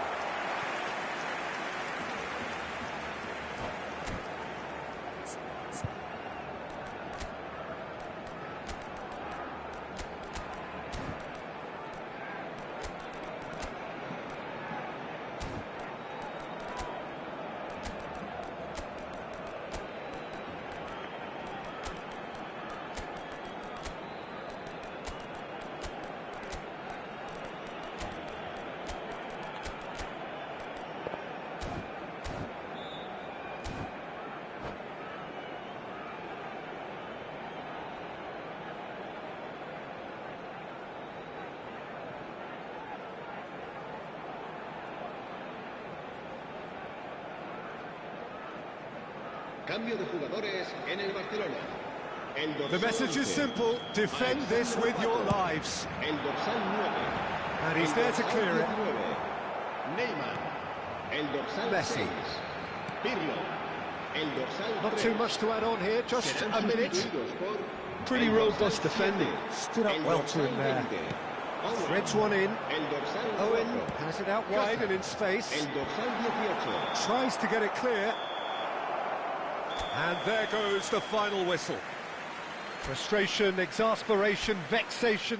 Cambio de jugadores en el Barcelona. The message is simple: defend this with your lives. El dorsal 9. And he's there to clear it. Neymar. El dorsal Messi. 6. Pirlo. El dorsal Not 3. too much to add on here, just Serán a minute. sustituidos por Pretty el robust dorsal defending. 7. Stood up El well to dorsal him there. 20. Owen. Threads one in. El dorsal Owen 4. has it out wide and in space. El dorsal 18. Tries to get it clear. And there goes the final whistle. Frustration, exasperation, vexation.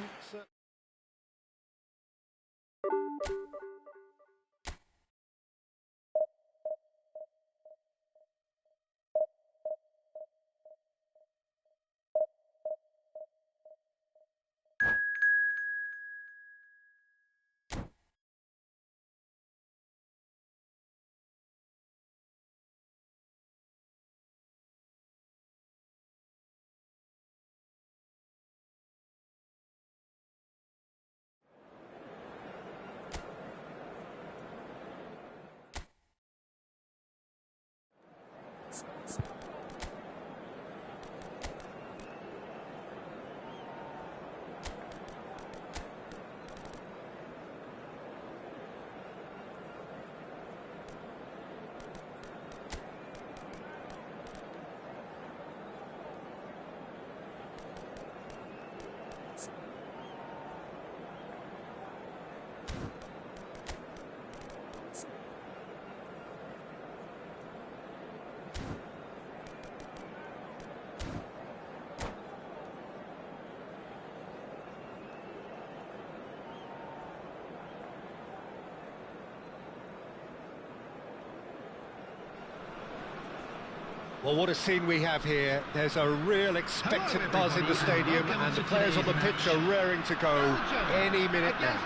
Well, what a scene we have here. There's a real expectant buzz in the stadium, and the players on the pitch are raring to go any minute now.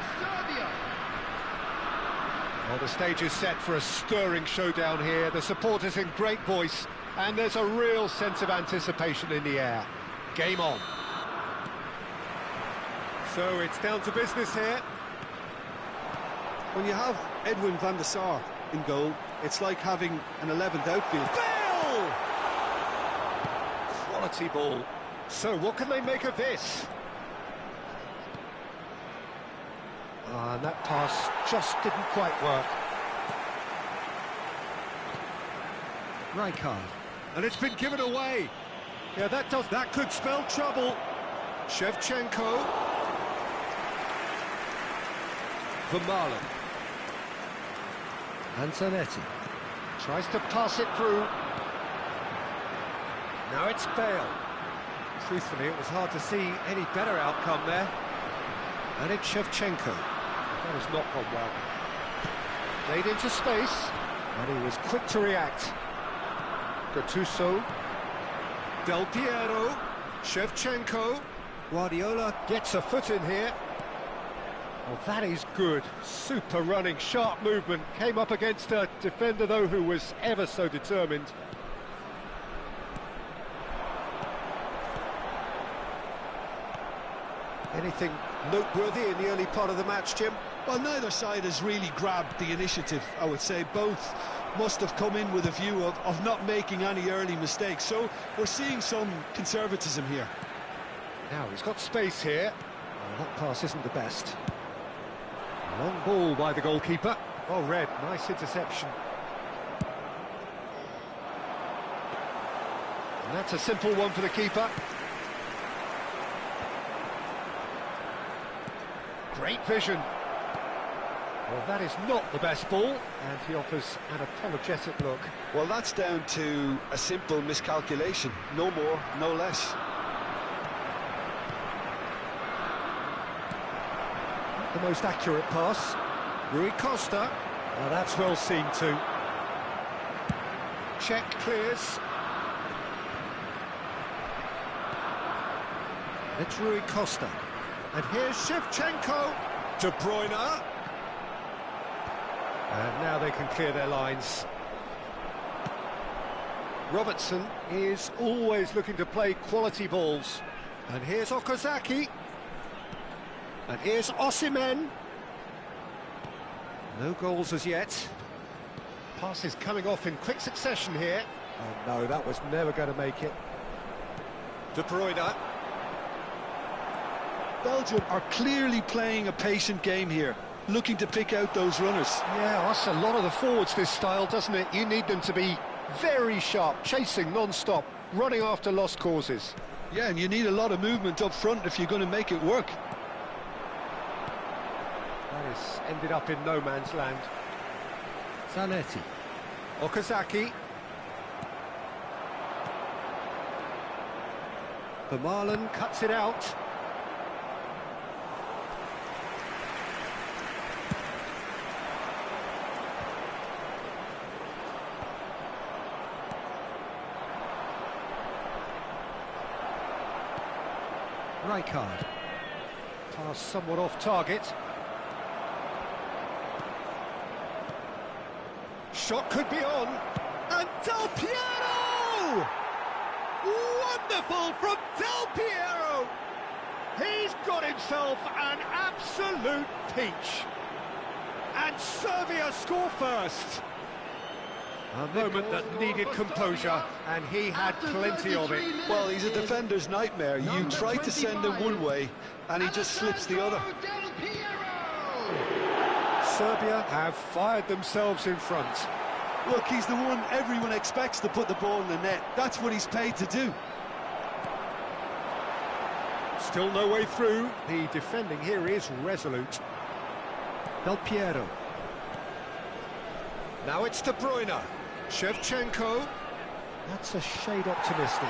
Well, the stage is set for a stirring showdown here. The supporters in great voice, and there's a real sense of anticipation in the air. Game on. So it's down to business here. When you have Edwin van der Sar in goal, it's like having an 11th outfield. Bale! Quality ball. So what can they make of this? And that pass just didn't quite work. Rijkaard. And it's been given away. Yeah, that could spell trouble. Shevchenko. Vermaelen. Antonetti. Tries to pass it through. Now it's Bale. Truthfully, it was hard to see any better outcome there. And it's Shevchenko. That has not gone well. Played into space, and he was quick to react. Gattuso. Del Piero. Shevchenko. Guardiola gets a foot in here. Well, that is good. Super running, sharp movement. Came up against a defender, though, who was ever so determined. Anything noteworthy in the early part of the match, Jim? Well, neither side has really grabbed the initiative, I would say. Both must have come in with a view of not making any early mistakes. So we're seeing some conservatism here. Now he's got space here. Oh, that pass isn't the best. Long ball by the goalkeeper. Well read, nice interception. And that's a simple one for the keeper. Great vision. Well, that is not the best ball, and he offers an apologetic look. Well, that's down to a simple miscalculation. No more, no less. The most accurate pass. Rui Costa. Now that's well seen too. Check clears. It's Rui Costa. And here's Shevchenko. De Bruyne. And now they can clear their lines. Robertson is always looking to play quality balls. And here's Okazaki. And here's Osimhen. No goals as yet. Passes coming off in quick succession here. Oh no, that was never going to make it. De Bruyne. Belgium are clearly playing a patient game here, looking to pick out those runners. Yeah, that's a lot of the forwards, this style, doesn't it? You need them to be very sharp, chasing non-stop, running after lost causes. Yeah, and you need a lot of movement up front if you're going to make it work. That has ended up in no man's land. Zanetti. Okazaki. Vermaelen cuts it out. Rijkaard. Pass somewhat off target. Shot could be on. And Del Piero! Wonderful from Del Piero! He's got himself an absolute peach. And Serbia score first. A moment that needed composure, and he had plenty of it. Well, he's a defender's nightmare. You try to send him one way, and he just slips the other. Serbia have fired themselves in front. Look, he's the one everyone expects to put the ball in the net. That's what he's paid to do. Still no way through. The defending here is resolute. Del Piero. Now it's De Bruyne. Shevchenko. That's a shade optimistic.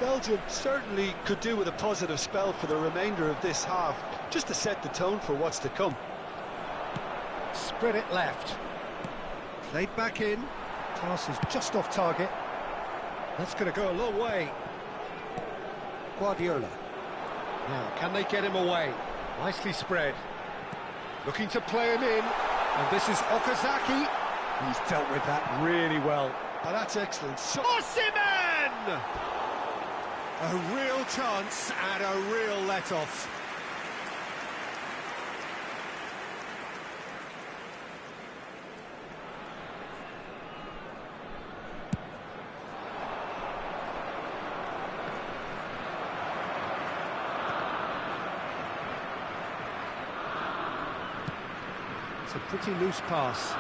Belgium certainly could do with a positive spell for the remainder of this half, just to set the tone for what's to come. Spread it left. Played back in. Pass is just off target. That's going to go a long way. Guardiola. Now, can they get him away? Nicely spread. Looking to play him in. And this is Okazaki. He's dealt with that really well. Oh, that's excellent. Osimhen! A real chance and a real let-off. It's a pretty loose pass.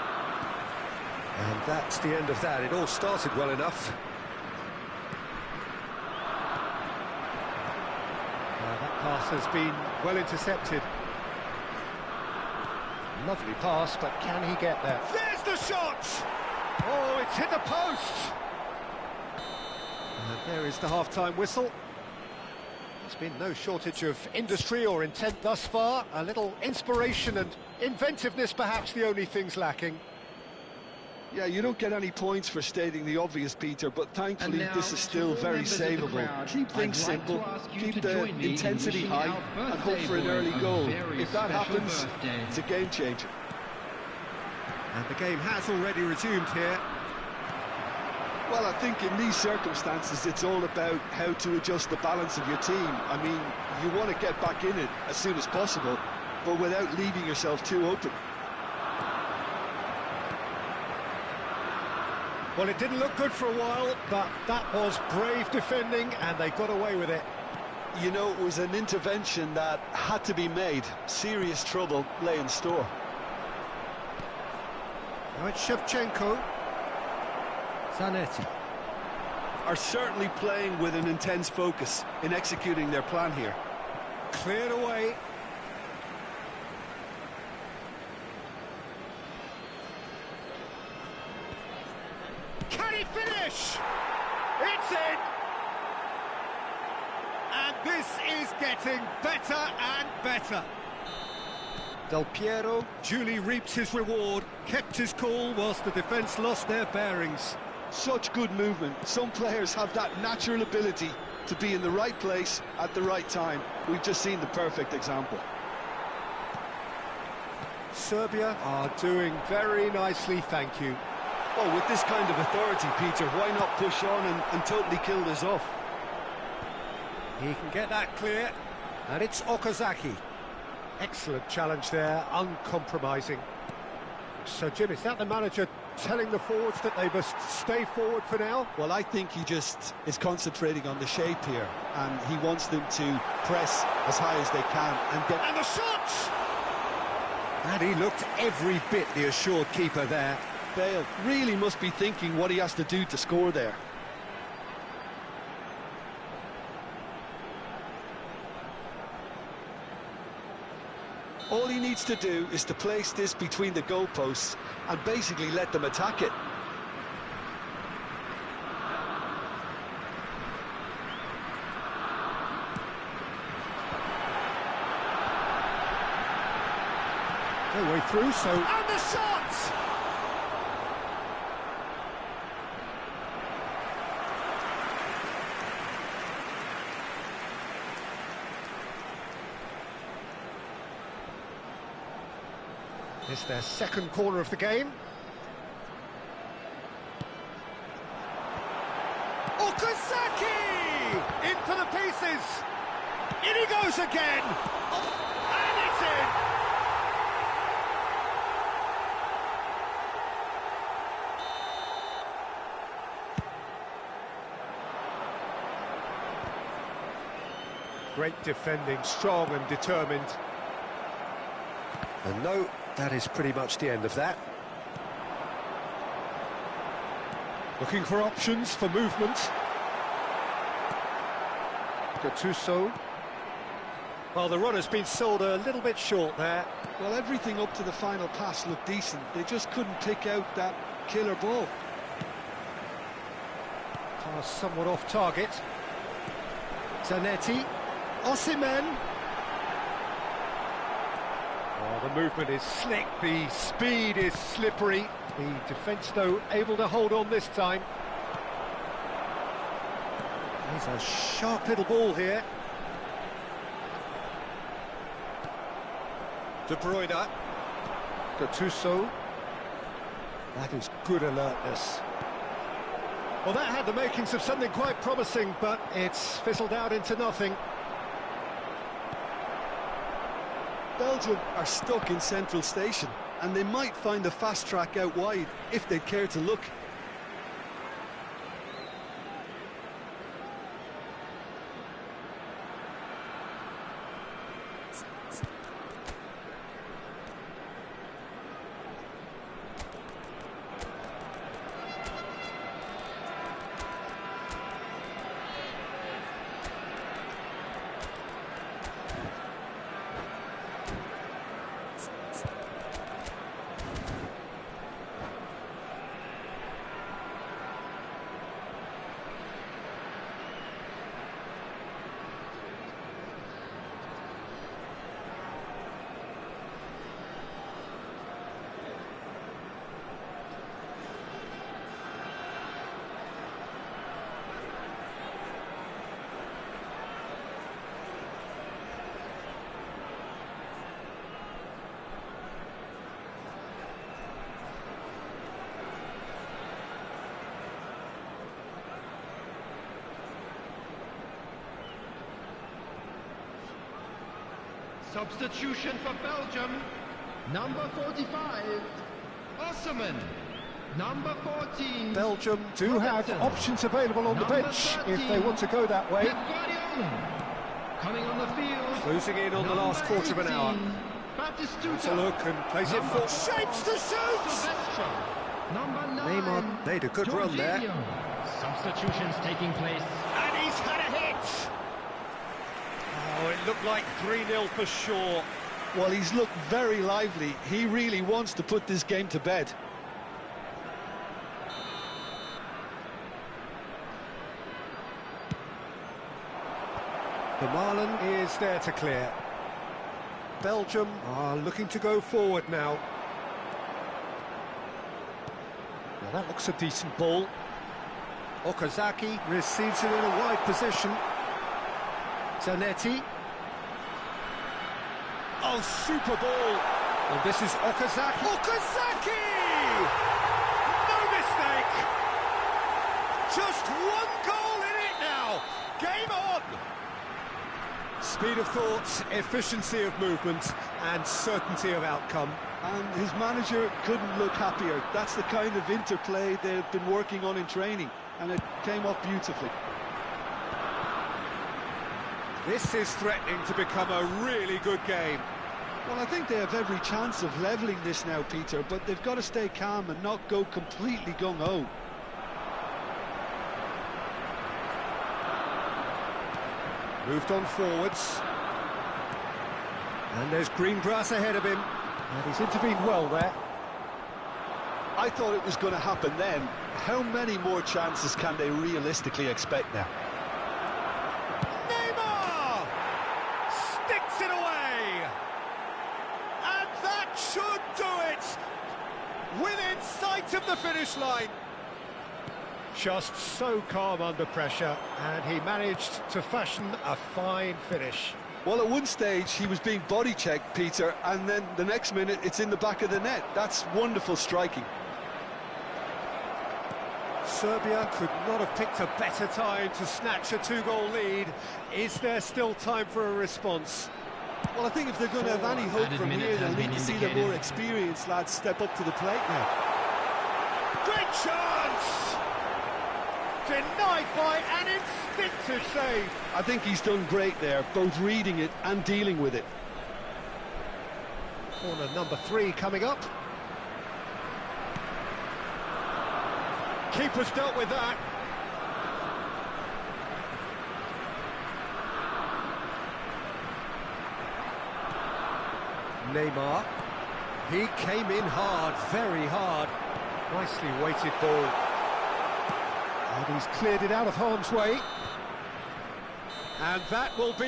And that's the end of that. It all started well enough. That pass has been well intercepted. Lovely pass, but can he get there? There's the shot! Oh, it's hit the post! And there is the half-time whistle. There's been no shortage of industry or intent thus far. A little inspiration and inventiveness, perhaps the only things lacking. Yeah, you don't get any points for stating the obvious, Peter, but thankfully this is still very savable. Keep things simple, keep the intensity high, and hope for an early goal. If that happens, it's a game changer. And the game has already resumed here. Well, I think in these circumstances, it's all about how to adjust the balance of your team. I mean, you want to get back in it as soon as possible, but without leaving yourself too open. Well, it didn't look good for a while, but that was brave defending, and they got away with it. You know, it was an intervention that had to be made. Serious trouble lay in store. Now it's Shevchenko. Zanetti. Are certainly playing with an intense focus in executing their plan here. Cleared away. Can he finish? It's in! And this is getting better and better. Del Piero duly reaps his reward, kept his cool whilst the defence lost their bearings. Such good movement. Some players have that natural ability to be in the right place at the right time. We've just seen the perfect example. Serbia are doing very nicely, thank you. Oh, with this kind of authority, Peter, why not push on and totally kill this off? He can get that clear, and it's Okazaki. Excellent challenge there, uncompromising. So, Jim, is that the manager telling the forwards that they must stay forward for now? Well, I think he just is concentrating on the shape here, and he wants them to press as high as they can and get... And the shot! And he looked every bit the assured keeper there. Bale really must be thinking what he has to do to score there. All he needs to do is to place this between the goalposts and basically let them attack it. No way through, so... And the shot! It's their second corner of the game. Okazaki! In for the pieces! In he goes again! And it's in! Great defending, strong and determined. And no, that is pretty much the end of that. Looking for options for movement. Gattuso. Well, the run has been sold a little bit short there. Well, everything up to the final pass looked decent. They just couldn't pick out that killer ball. Pass somewhat off target. Zanetti. Osimhen. Oh, the movement is slick, the speed is slippery. The defence, though, able to hold on this time. There's a sharp little ball here. De Bruyne. Gattuso. That is good alertness. Well, that had the makings of something quite promising, but it's fizzled out into nothing. Belgium are stuck in central station, and they might find a fast track out wide if they'd care to look. Substitution for Belgium. Number 45, Osman. Number 14. Belgium do have Robertson. options available on the Number bench 13, if they want to go that way. Guardiola. Coming on the field. Closing in on the last quarter of an hour. Batistuta. Let's a look and plays it Number for shapes to shoot! Silvestre. Number 9. Neymar made a good run there. Jorginho. Substitutions taking place. And he's had a hit! Oh, it looked like 3-0 for sure. Well, he's looked very lively. He really wants to put this game to bed. The Marlin is there to clear. Belgium are looking to go forward now. Now that looks a decent ball. Okazaki receives it in a wide position. Zanetti. Oh, super ball. And this is Okazaki. Okazaki! No mistake! Just one goal in it now. Game on! Speed of thought, efficiency of movement, and certainty of outcome. And his manager couldn't look happier. That's the kind of interplay they've been working on in training, and it came off beautifully. This is threatening to become a really good game. Well, I think they have every chance of levelling this now, Peter, but they've got to stay calm and not go completely gung-ho. Moved on forwards. And there's green grass ahead of him. And he's intervened well there. I thought it was going to happen then. How many more chances can they realistically expect now? Neymar! Sticks it away! And that should do it! Within sight of the finish line. Just so calm under pressure, and he managed to fashion a fine finish. Well, at one stage he was being body-checked, Peter, and then the next minute it's in the back of the net. That's wonderful striking. Serbia could not have picked a better time to snatch a 2-goal lead. Is there still time for a response? Well, I think if they're going to have any hope Added from minutes here, they'll has need been to see the indicated. more experienced lads step up to the plate now. Great chance! Denied by an instinctive save. I think he's done great there, both reading it and dealing with it. Corner number 3 coming up. Keeper's dealt with that. Neymar. He came in hard, very hard. Nicely weighted ball. And he's cleared it out of harm's way. And that will be